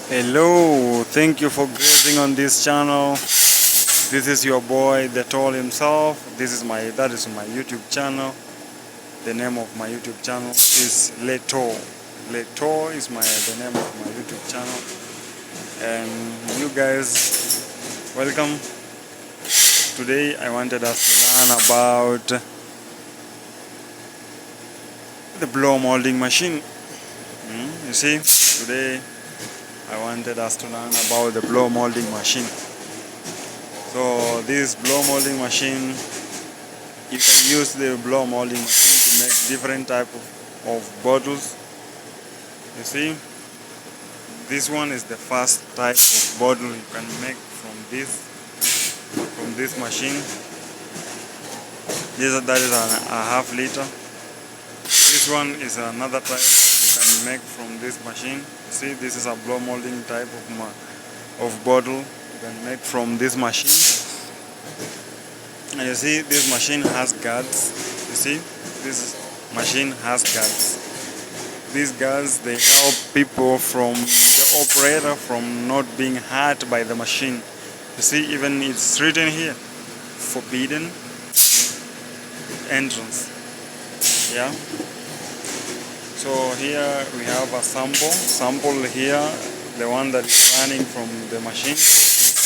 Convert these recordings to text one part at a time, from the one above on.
Hello, thank you for grazing on this channel. This is your boy, the Tall himself. That is my YouTube channel. The name of my YouTube channel is Leto. Leto is the name of my YouTube channel. And you guys, welcome. Today I wanted us to learn about the blow molding machine. You see, today I wanted us to learn about the blow molding machine. So this blow molding machine, you can use the blow molding machine to make different type of bottles. You see, this one is the first type of bottle you can make from this machine. That is a half liter. This one is another type you can make from this machine. See, this is a blow molding type of bottle you can make from this machine. And you see, this machine has guards. You see, this machine has guards. These guards, they help people from the operator from not being hurt by the machine. You see, even it's written here, forbidden entrance. Yeah. So here we have a sample here, the one that is running from the machine.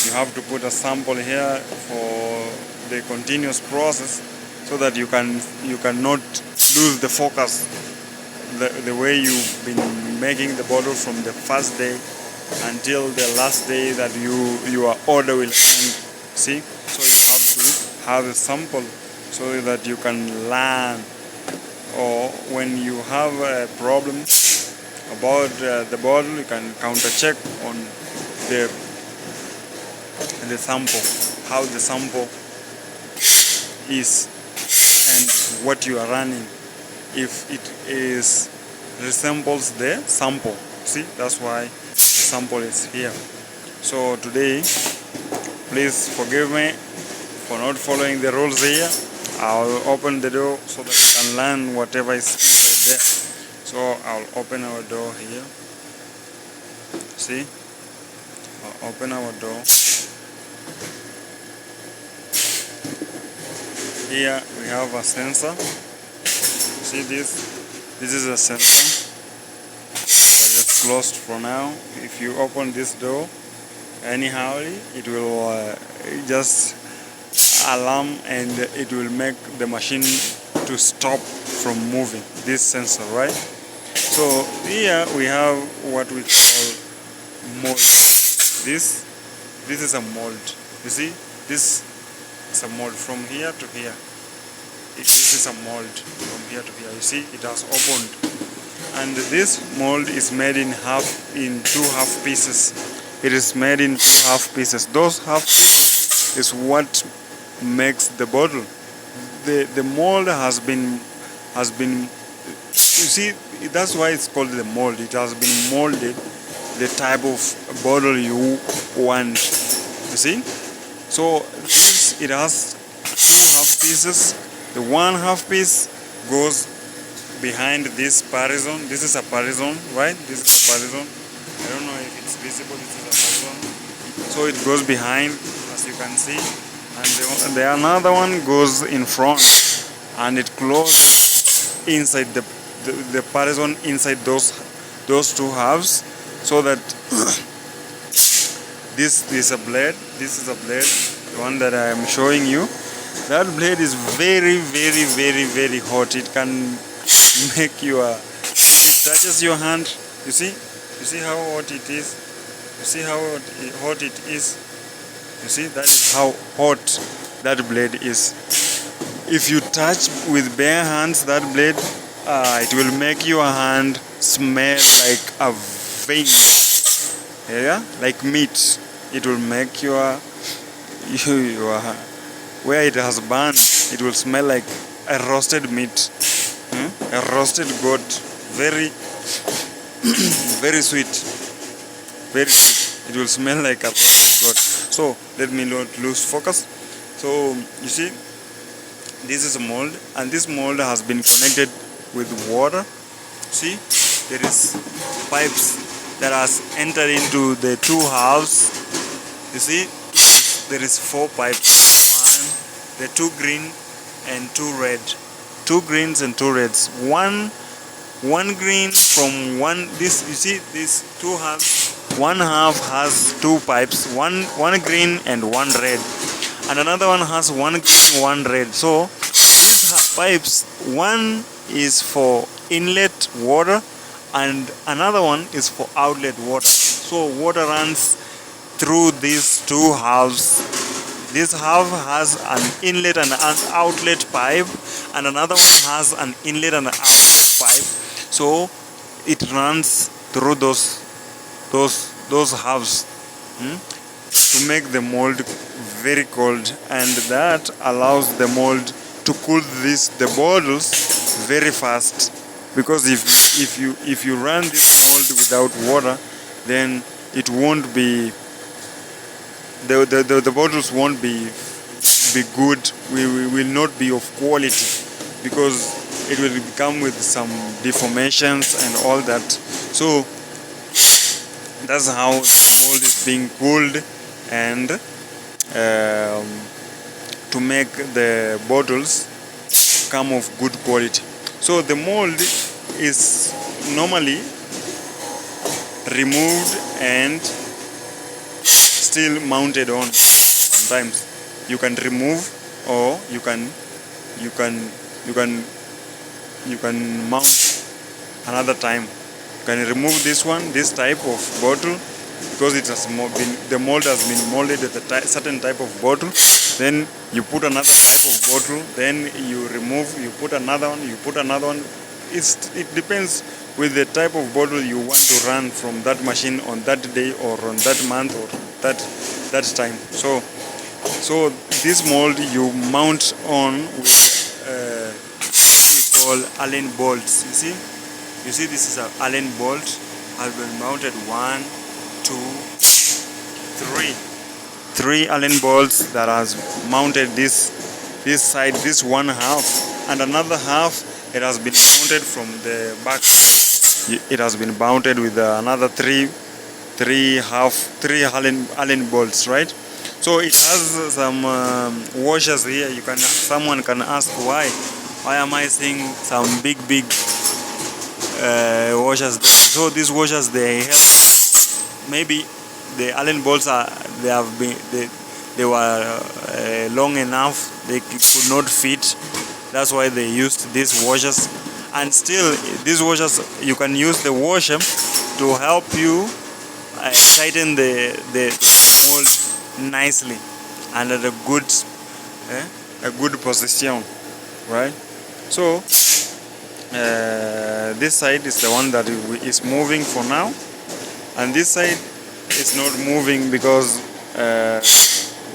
You have to put a sample here for the continuous process, so that you cannot lose the focus, the way you've been making the bottle from the first day until the last day that your order will end. See, so you have to have a sample so that you can learn, or when you have a problem about the bottle, you can counter check on the sample, how the sample is and what you are running, if it resembles the sample. See, that's why the sample is here. So today, please forgive me for not following the rules here. I'll open the door so that you can learn whatever is inside there. So I'll open our door here. See, I'll open our door. Here we have a sensor. See this? This is a sensor, but it's closed for now. If you open this door, anyhow, it will just alarm and it will make the machine to stop from moving. This sensor, right? So here we have what we call mold. This is a mold. You see, this is a mold from here to here. This is a mold from here to here. You see, it has opened, and this mold is made in two half pieces. It is made in two half pieces. Those half pieces is what makes the bottle. The mold has been you see, that's why it's called the mold. It has been molded the type of bottle you want. You see, so it has two half pieces. The one half piece goes behind this parizon. This is a parizon, right? This is a parizon. I don't know if it's visible. This is a parizon. So it goes behind, as you can see. And the another one goes in front, and it closes inside the parizon, inside those two halves, so that this is a blade. This is a blade, the one that I am showing you. That blade is very, very, very, very hot. It can make if it touches your hand, you see how hot it is. You see how hot it is. You see, that is how hot that blade is. If you touch with bare hands that blade, it will make your hand smell like a vein, yeah, like meat. It will make your where it has burned, it will smell like a roasted meat, a roasted goat. Very, very sweet, very sweet. It will smell like a roasted goat. So let me not lose focus. So you see, this is a mold, and this mold has been connected with water. See, there is pipes that has entered into the two halves. You see, there is 4 pipes. The 2 green and 2 red. 2 greens and 2 reds. One green from one. This, you see, these 2 halves. One half has 2 pipes. One green and 1 red, and another one has 1 green, 1 red. So these pipes, one is for inlet water and another one is for outlet water. So water runs through these 2 halves. This half has an inlet and an outlet pipe, and another one has an inlet and an outlet pipe. So it runs through those halves to make the mold very cold, and that allows the mold to cool the bottles very fast. Because if you run this mold without water, then it won't be the bottles won't be good. We will not be of quality, because it will come with some deformations and all that. So that's how the mold is being cooled, and to make the bottles come of good quality. So the mold is normally removed and still mounted on. Sometimes you can remove, or you can mount another time. You can remove this type of bottle, because it has the mold has been molded at a certain type of bottle. Then you put another type of bottle, then you remove, you put another one, you put another one. It depends with the type of bottle you want to run from that machine on that day, or on that month, or that time. So this mold you mount on with what we call Allen bolts. You see this is an Allen bolt, has been mounted 1, 2, 3 Allen bolts that has mounted this side, this one half, and another half it has been mounted from the back side. It has been mounted with another 3 Allen bolts, right? So it has some washers here. Someone can ask why am I seeing some big washers there? So these washers, they help. Maybe the Allen bolts they were long enough, they could not fit. That's why they used these washers. And still, these washers, you can use the washer to help you tighten the mold nicely and at a good position, right? So this side is the one that is moving for now, and this side is not moving because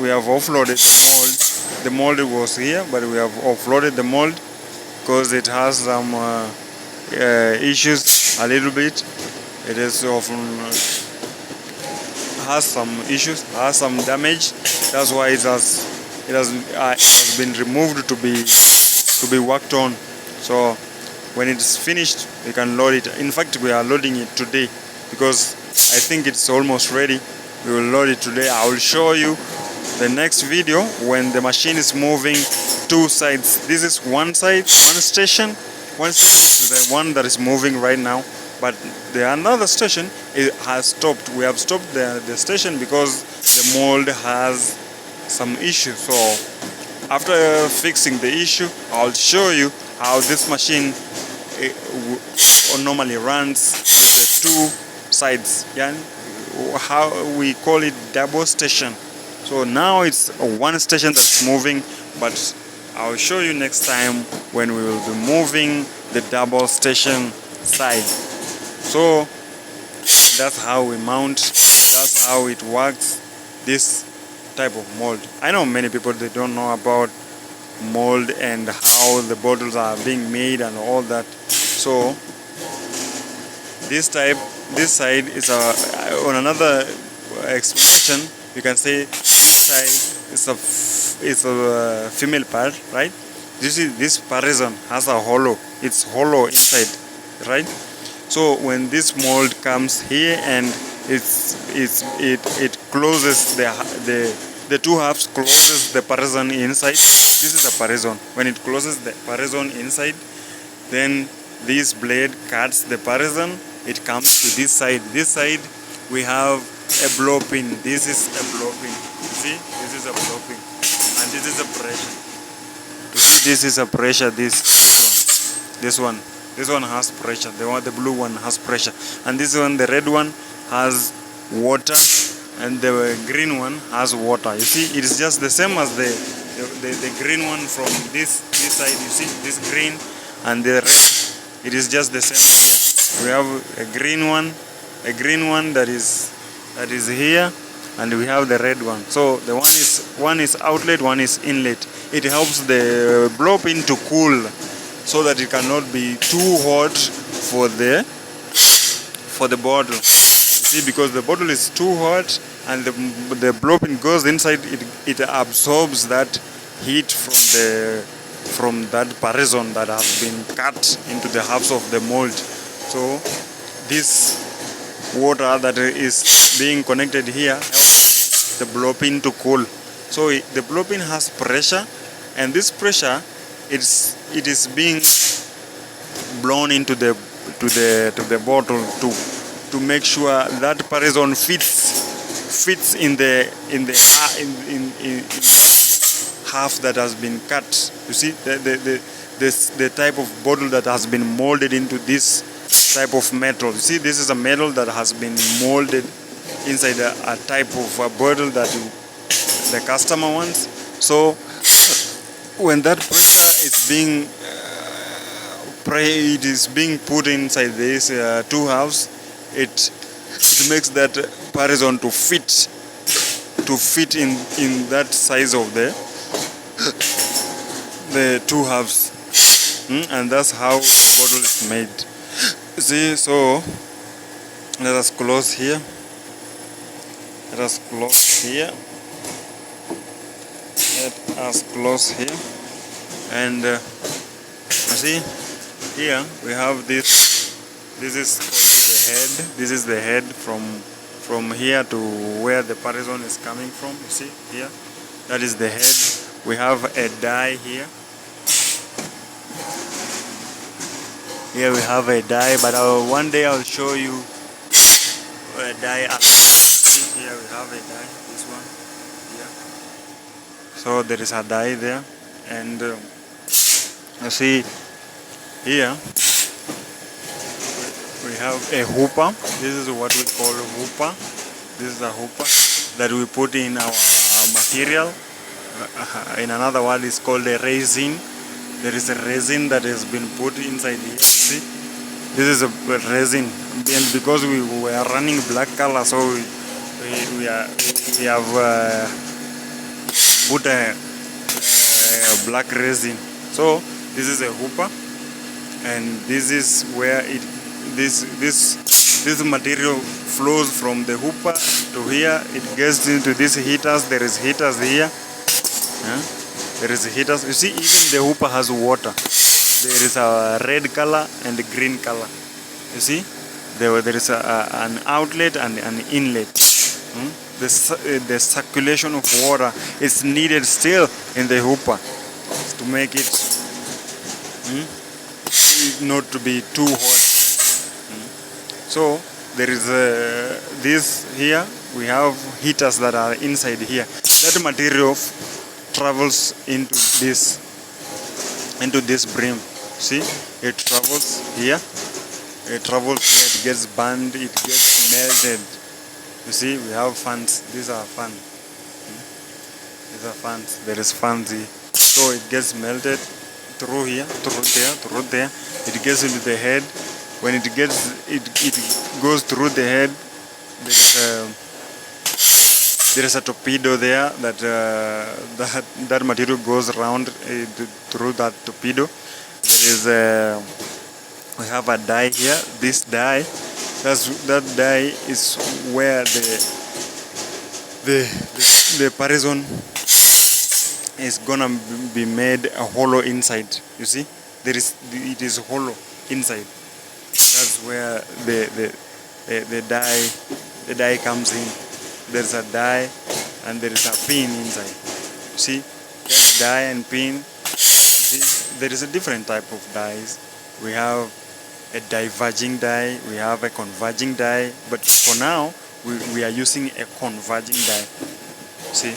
we have offloaded the mold. The mold was here, but we have offloaded the mold because it has some issues a little bit. It is often has some issues, has some damage. That's why it has been removed to be worked on. So when it's finished, we can load it. In fact, we are loading it today because I think it's almost ready. We will load it today. I will show you the next video when the machine is moving 2 sides. This is one side, one station. One station is the one that is moving right now, but the another station has stopped. We have stopped the station because the mold has some issue. So after fixing the issue, I'll show you how this machine normally runs with the 2 sides. Yeah, how we call it double station. So now it's one station that's moving, but I'll show you next time when we will be moving the double station side. So that's how we mount, that's how it works, this type of mold. I know many people, they don't know about mold and how the bottles are being made and all that. So this side is on another explanation, you can say this side is a female part, right? This parison has a hollow. It's hollow inside, right? So when this mold comes here and it closes the two halves, closes the parazon inside. This is a parazon. When it closes the parazon inside, then this blade cuts the parazon. It comes to this side. This side we have a blow pin. This is a blow pin. You see, this is a blow pin, and this is a pressure. You see, this is a pressure. This one has pressure. The blue one has pressure, and this one, the red one, has water, and the green one has water. You see, it is just the same as the green one from this side. You see, this green and the red. It is just the same here. We have a green one that is here, and we have the red one. So the one is outlet, one is inlet. It helps the blow pin to cool, so that it cannot be too hot for the bottle. You see, because the bottle is too hot and the blow pin goes inside, it absorbs that heat from that parazon that has been cut into the halves of the mold. So this water that is being connected here helps the blow pin to cool. So the blow pin has pressure, and this pressure it is being blown into the bottle to make sure that parazon fits in that half that has been cut. You see, the type of bottle that has been molded into this type of metal. You see, this is a metal that has been molded inside a type of a bottle that the customer wants. So when that pressure is being it is being put inside these two halves, it makes that parazon to fit in that size of the two halves, and that's how the bottle is made. See, so let us close here. Let us close here, and see, here we have this. This is called the head. This is the head from here to where the parazon is coming from. You see here, that is the head. We have a die here. Here we have a die, but one day I'll show you a die. See, here we have a die. This one here. So there is a die there, and you see here we have a hooper. This is what we call a hooper. This is a hooper that we put in our material. In another word, it's called a resin. There is a resin that has been put inside here. See, this is a resin, and because we are running black color, so we have put a black resin. So this is a hooper, and this is where this material flows from the hooper to here. It gets into these heaters. There is heaters here. There is heaters. You see, even the hooper has water. There is a red color and a green color. You see, there is an outlet and an inlet. The circulation of water is needed still in the hooper to make it not to be too hot. So there is this here. We have heaters that are inside here. That material travels into this brim. See, it travels here. It travels here. It gets burned. It gets melted. You see, we have fans. These are fans. These are fans. There is fans here. So it gets melted through here, through there. It gets into the head. When it goes through the head. There is a torpedo there that material goes around through that torpedo. We have a die here. This die, that die is where the parazon is gonna be made a hollow inside. You see, it is hollow inside. That's where the die comes in. There's a die and there is a pin inside. See, there's die and pin. See, there is a different type of dies. We have a diverging die, we have a converging die, but for now we are using a converging die. See,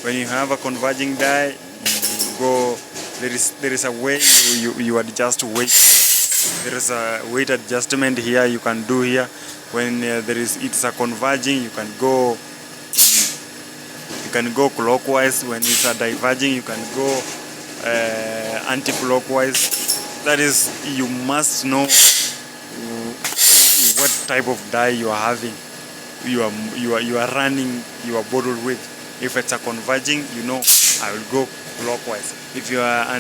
when you have a converging die, you go, there is a way you adjust weight. There is a weight adjustment here you can do here. When it's a converging, you can go clockwise. When it's a diverging, you can go anti-clockwise. That is, you must know what type of die you are having. You are running your bottle with. If it's a converging, you know I will go clockwise. If you are a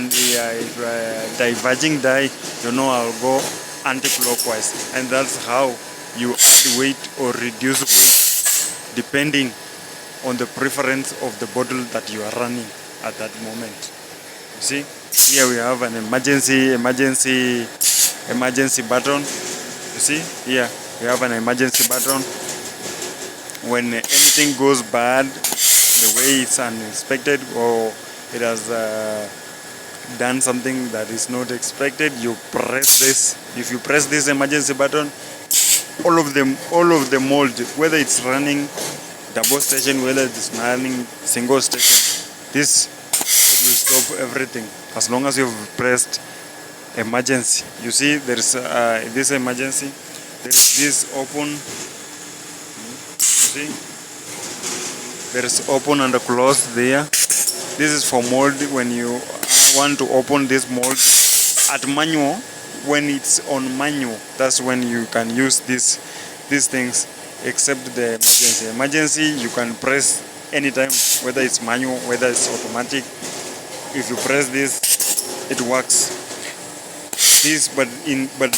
diverging die, you know I'll go anti-clockwise. And that's how you add weight or reduce weight depending on the preference of the bottle that you are running at that moment. You see, here we have an emergency button. You see, here we have an emergency button. When anything goes bad, the way it's unexpected, or it has done something that is not expected, you press this. If you press this emergency button, all of the mold, whether it's running double station, whether it's running single station, this will stop everything as long as you've pressed emergency. You see, there's this emergency, there's this open. You see, there's open and close there. This is for mold. When you want to open this mold at manual, when it's on manual, that's when you can use these things, except the emergency you can press anytime, whether it's manual, whether it's automatic. If you press this, it works. But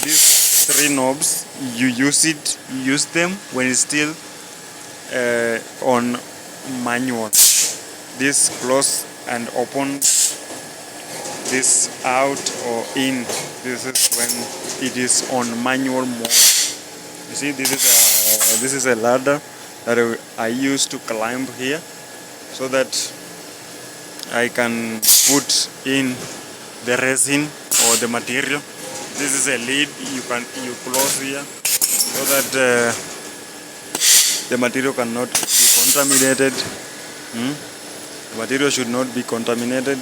these three knobs, you use them when it's still on manual. This close and open, this out or in. This is when it is on manual mode. You see, this is a ladder that I use to climb here, so that I can put in the resin or the material. This is a lid you close here, so that the material cannot be contaminated. The material should not be contaminated.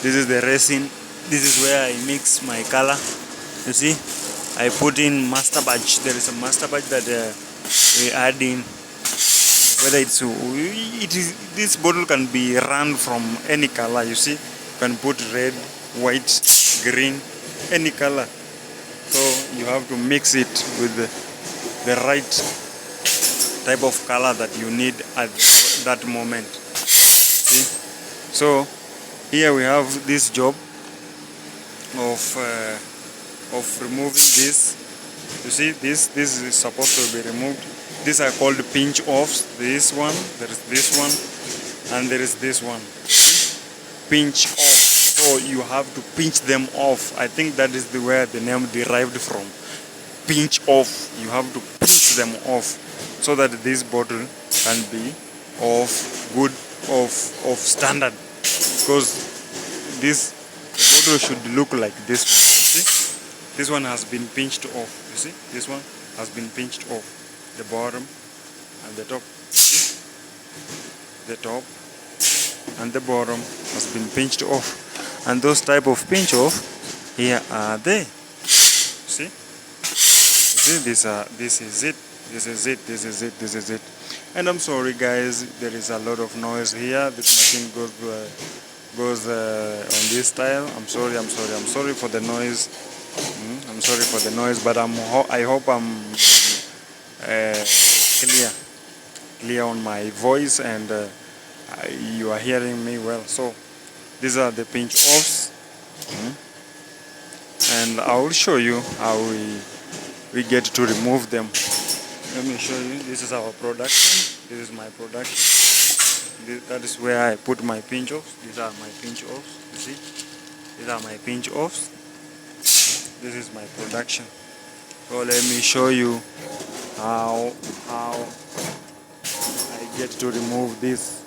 This is the resin. This is where I mix my color. You see, I put in master batch. There is a master batch that we add in. Whether this bottle can be run from any color. You see, you can put red, white, green, any color. So you have to mix it with the right type of color that you need at that moment. See? So here we have this job of removing this. You see, this is supposed to be removed. These are called pinch offs. This one, there is this one, and there is this one. Pinch off. So you have to pinch them off. I think that is where the name derived from. Pinch off. You have to pinch them off, so that this bottle can be of standard. Because the bottle should look like this one. You see, this one has been pinched off. You see, this one has been pinched off. The bottom and the top. See? The top and the bottom has been pinched off. And those type of pinch off here are there. See? You see, this is it. This is it. This is it. This is it. And I'm sorry, guys. There is a lot of noise here. This machine goes on this style. I'm sorry. I'm sorry for the noise. I'm sorry for the noise, but I hope I'm clear on my voice, and you are hearing me well. So these are the pinch offs, and I will show you how we get to remove them. Let me show you. This is our production. This is my production. That is where I put my pinch offs. These are my pinch offs. You see, these are my pinch offs. this is my production. So let me show you how I get to remove this.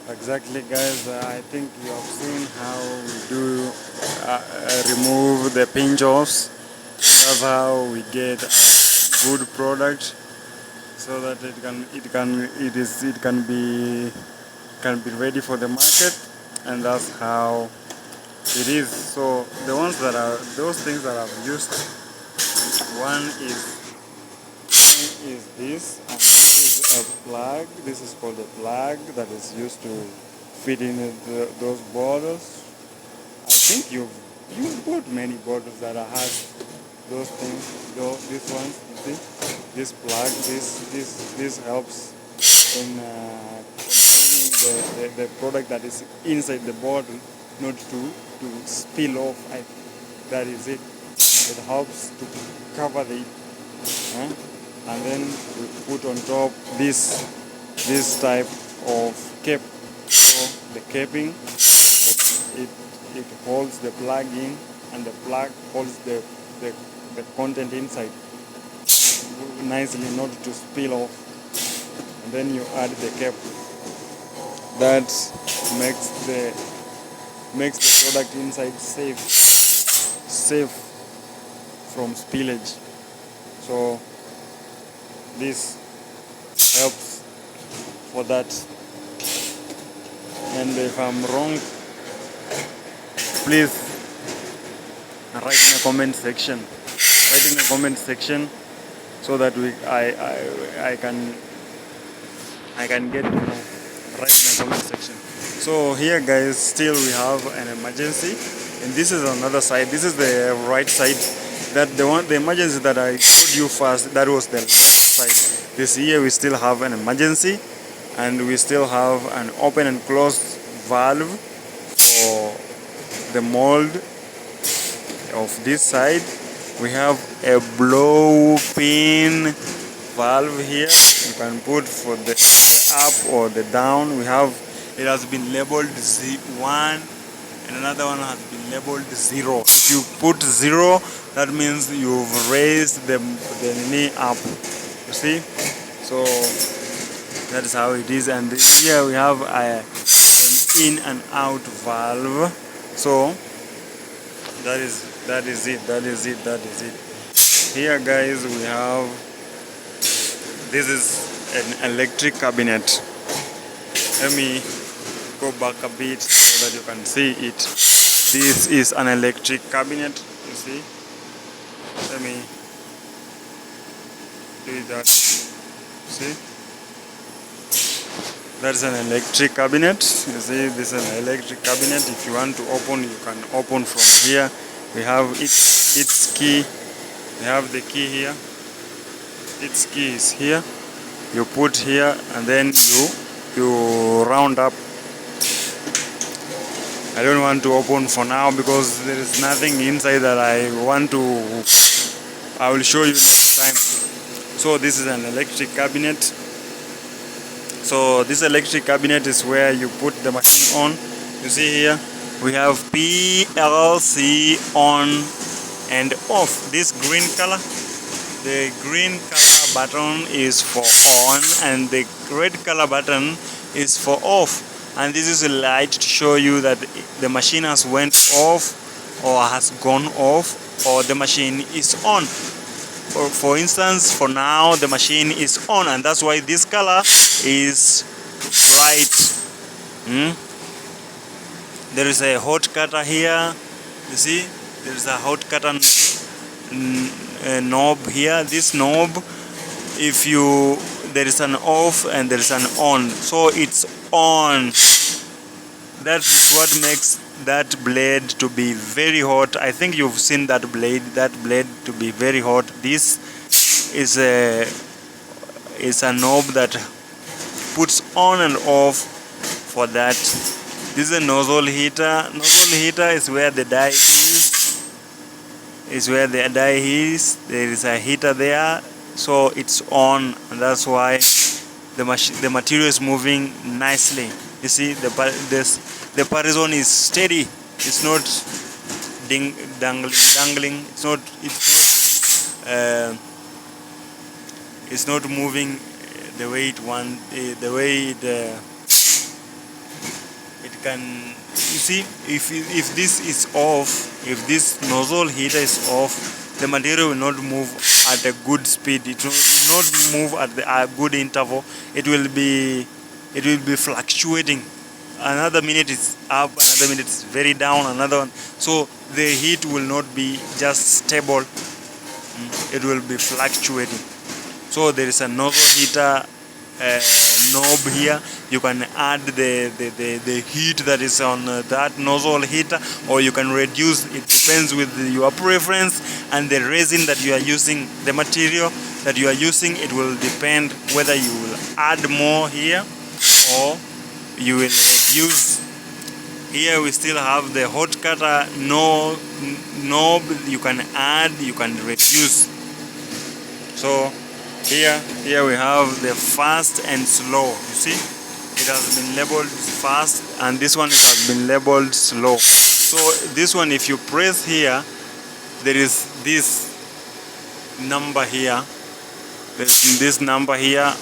Exactly, guys. I think you have seen how we do remove the pinch offs. That's how we get a good product, so that it can be ready for the market, and that's how it is. So the ones that are those things that I've used, one is this, and this is a plug. This is called a plug that is used to fit in those bottles. I think you've bought many bottles that has those things. These ones, you see, this plug, this helps in containing the product that is inside the bottle, not to spill off. That is it. It helps to cover the. And then we put on top this type of cap. So the capping, it holds the plug in, and the plug holds the content inside nicely, not to spill off. And then you add the cap. That makes the product inside safe from spillage. So this helps for that. And if I'm wrong, please write in the comment section. Write in the comment section, so that I can get to know. Write in the comment section. So here, guys, still we have an emergency, and this is another side. This is the right side. That the emergency that I showed you first, that was the left side. This here we still have an emergency, and we still have an open and closed valve for the mold of this side. We have a blow pin valve here. You can put for the up or the down. It has been labeled Z1, and another one has been labeled 0. If you put 0, that means you've raised the knee up. You see? So that is how it is. And here we have an in and out valve. So that is it. Here, guys, we have, this is an electric cabinet. Let me go back a bit so that you can see it. This is an electric cabinet, you see. Let me do that. See? That's an electric cabinet. You see, this is an electric cabinet. If you want to open, you can open from here. We have its key. We have the key here. Its key is here. you put here, and then you round up. I don't want to open for now because there is nothing inside that I will show you next time. So this is an electric cabinet. So this electric cabinet is where you put the machine on. You see here we have PLC on and off. This green color, the green color button is for on and the red color button is for off. And this is a light to show you that the machine has went off or has gone off, or the machine is on. For instance, for now the machine is on, and that's why this color is bright. There is a hot cutter here. You see, there is a hot cutter knob here. This knob, there is an off and there is an on, so it's on. That is what makes that blade to be very hot. I think you've seen that blade to be very hot. This is a knob that puts on and off for that. This is a nozzle heater. Nozzle heater is where the dye is. There is a heater there, so it's on, and that's why the material is moving nicely. You see, the horizon is steady. It's not dangling. It's not moving the way it can. You see, if this is off, if this nozzle heater is off, the material will not move at a good speed. It will not move at a good interval. It will be fluctuating. Another minute it's up, another minute it's very down, another one. So the heat will not be just stable. It will be fluctuating. So there is a nozzle heater knob here. You can add the heat that is on that nozzle heater, or you can reduce. It depends with your preference and the resin that you are using, the material that you are using. It will depend whether you will add more here or you will reduce. Here we still have the hot cutter knob. You can add, you can reduce. So here we have the fast and slow. You see, it has been labeled fast, and this one has been labeled slow. So this one, if you press here, there is this number here. There's this number here.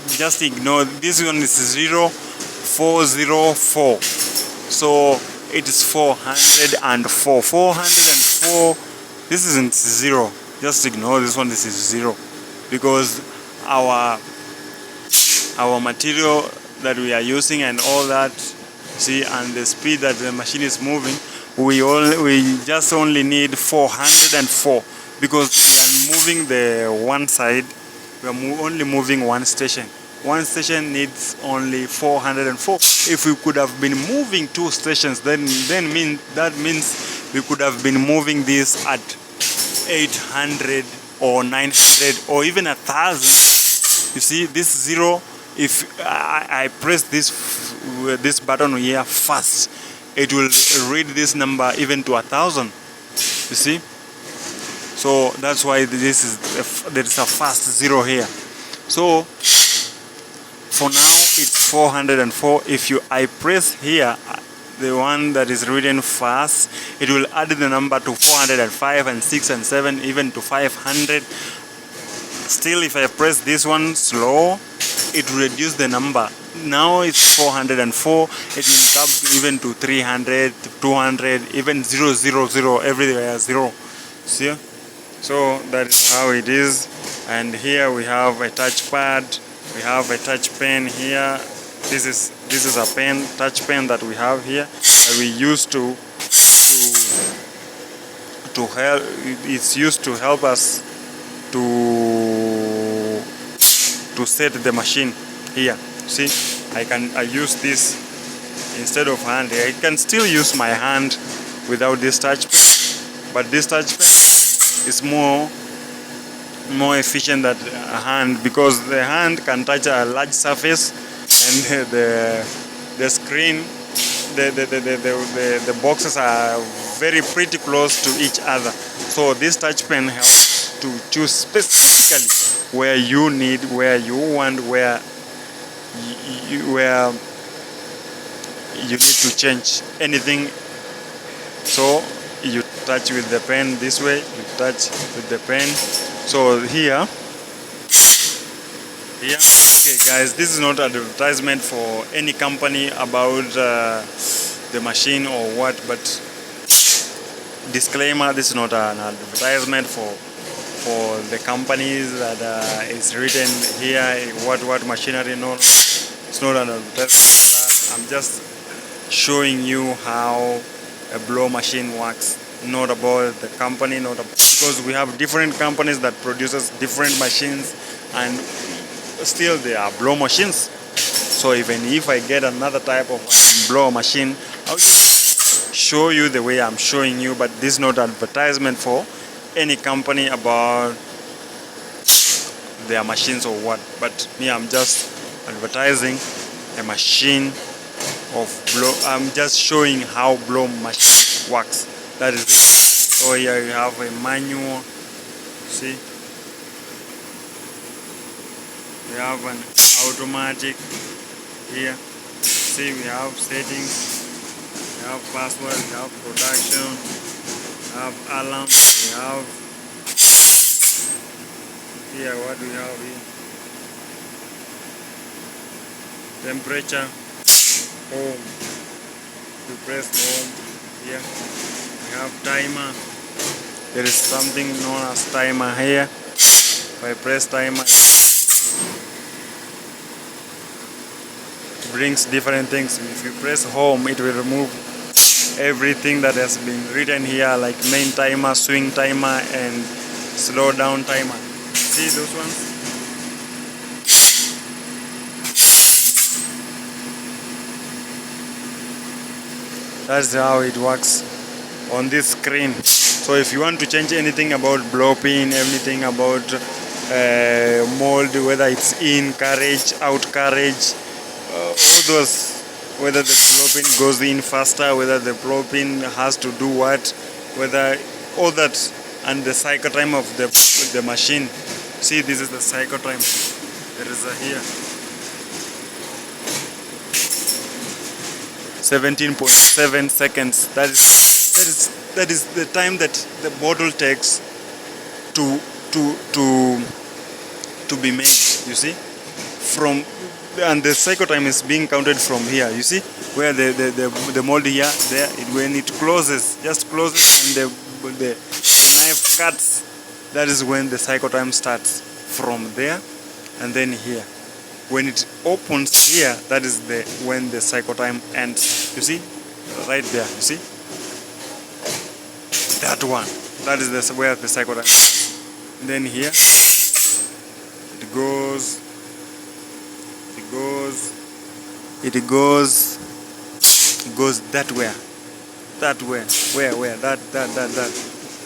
Just ignore this one. Is 0404. So it is 404. 404. This isn't 0. Just ignore this one. This is 0, because our material that we are using and all that, see, and the speed that the machine is moving, we just only need 404, because we are moving the one side. We are only moving one station. One station needs only 404. If we could have been moving 2 stations, then that means we could have been moving this at 800 or 900 or even 1,000. You see, this 0. If I press this button here fast, it will read this number even to 1,000. You see. So that's why there is a fast 0 here. So for now it's 404. If I press here, the one that is written fast, it will add the number to 405 and 6 and 7, even to 500. Still, if I press this one slow, it will reduce the number. Now it's 404. It will come even to 300, 200, even 000, everywhere 0. See? So that is how it is. And here we have a touchpad. We have a touch pen here. This is a touch pen that we have here that we use to help. It's used to help us to set the machine here. See, I use this instead of hand. I can still use my hand without this touch pen, but this touch pen is more more efficient than a hand, because the hand can touch a large surface, and the screen, the boxes are very pretty close to each other. So this touch pen helps to choose specifically where you need, where you want, where you need to change anything. So you touch with the pen this way, you touch with the pen. So here, okay guys, this is not advertisement for any company about the machine or what, but disclaimer, this is not an advertisement for the companies that is written here, what machinery. No, it's not an advertisement for that. I'm just showing you how a blow machine works, not about the company, not about, because we have different companies that produces different machines, and still they are blow machines. So even if I get another type of blow machine, I'll just show you the way I'm showing you. But this is not advertisement for any company about their machines or what. But me, I'm just advertising a machine of blow. I'm just showing how blow machine works. That is it. So here you have a manual. See, we have an automatic here. See, we have settings, we have password, we have production, we have alarm, we have here, what do we have here? Temperature, home. We press home here. We have timer. There is something known as timer here. If I press timer, it brings different things. If you press home, it will remove everything that has been written here, like main timer, swing timer, and slow down timer. See those ones? That's how it works on this screen. So if you want to change anything about blow pin, anything about mold, whether it's in carriage, out carriage, all those, whether the blow pin goes in faster, whether the blow pin has to do what, whether all that, and the cycle time of the machine. See, this is the cycle time. There is a here 17.7 seconds. That is the time that the bottle takes to be made. You see, and the cycle time is being counted from here. You see where the mold here, there, when it closes, just closes, and the knife cuts. That is when the cycle time starts from there, and then here. When it opens here, that is when the cycle time ends. You see, right there. You see that one. That is where the cycle time ends. And then here it goes that way. Where that.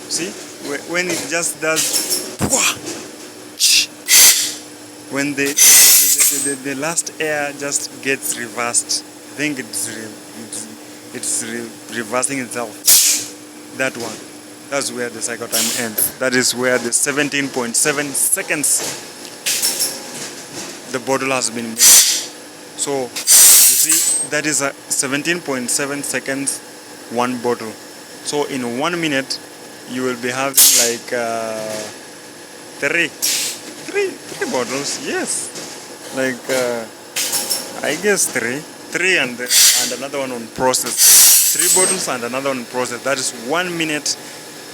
See, when it just does, when the last air just gets reversed, I think it's reversing itself. That one, that's where the cycle time ends. That is where the 17.7 seconds the bottle has been made. So you see, that is a 17.7 seconds one bottle. So in 1 minute you will be having like three bottles. Yes, like I guess three and another one on process. 3 bottles and another one on process. That is 1 minute.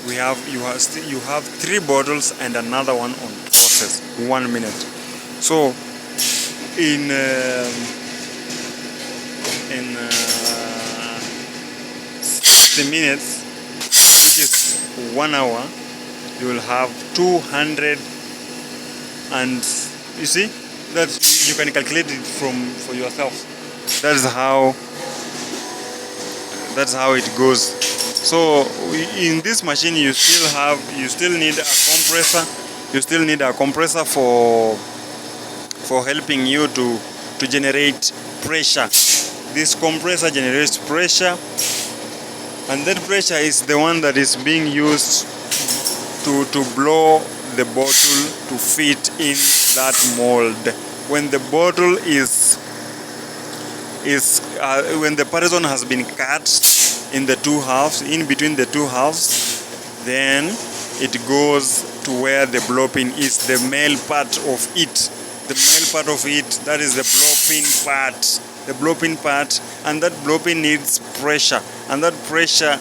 You have 3 bottles and another one on process. 1 minute. So in 60 minutes, which is 1 hour, you will have 200, and you see that you can calculate it for yourself. That's how it goes. So in this machine you still need a compressor, you still need a compressor for helping you to generate pressure. This compressor generates pressure, and that pressure is the one that is being used to blow the bottle to fit in that mold. When the bottle when the partition has been cut in the two halves, in between the two halves, then it goes to where the blow pin is, the male part of it. The male part of it, that is the blow pin part. The blow pin part, and that blow pin needs pressure, and that pressure